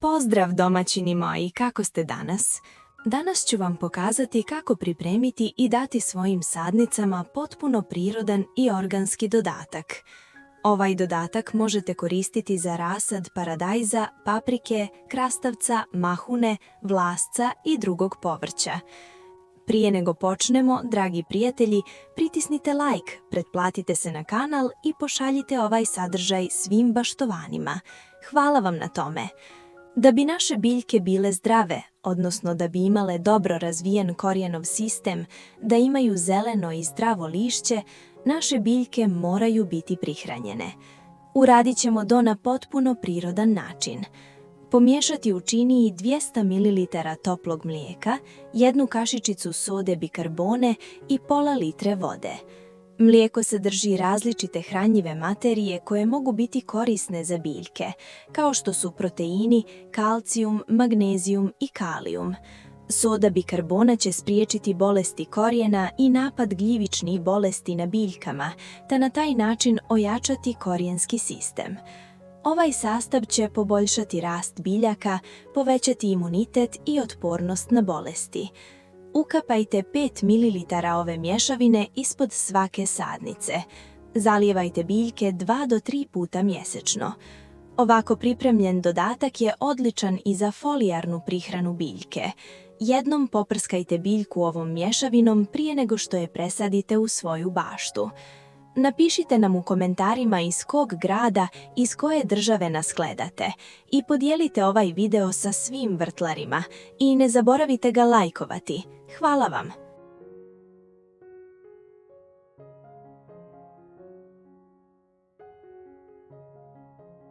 Pozdrav domaćini moji, kako ste danas? Danas ću vam pokazati kako pripremiti i dati svojim sadnicama potpuno prirodan i organski dodatak. Ovaj dodatak možete koristiti za rasad paradajza, paprike, krastavca, mahune, vlasca i drugog povrća. Prije nego počnemo, dragi prijatelji, pritisnite like, pretplatite se na kanal i pošaljite ovaj sadržaj svim baštovanima. Hvala vam na tome. Da bi naše biljke bile zdrave, odnosno da bi imale dobro razvijen korijenov sistem, da imaju zeleno i zdravo lišće, naše biljke moraju biti prihranjene. Uradit ćemo to na potpuno prirodan način. Pomiješati u činiji 200 ml toplog mlijeka, jednu kašičicu sode bikarbone i pola litre vode. Mlijeko sadrži različite hranjive materije koje mogu biti korisne za biljke, kao što su proteini, kalcijum, magnezijum i kalijum. Soda bikarbona će spriječiti bolesti korijena i napad gljivičnih bolesti na biljkama, te na taj način ojačati korijenski sistem. Ovaj sastav će poboljšati rast biljaka, povećati imunitet i otpornost na bolesti. Ukapajte 5 ml ove mješavine ispod svake sadnice. Zalijevajte biljke 2 do 3 puta mjesečno. Ovako pripremljen dodatak je odličan i za folijarnu prihranu biljke. Jednom poprskajte biljku ovom mješavinom prije nego što je presadite u svoju baštu. Napišite nam u komentarima iz kog grada, iz koje države nas gledate i podijelite ovaj video sa svim vrtlarima i ne zaboravite ga lajkovati. Hvala vam!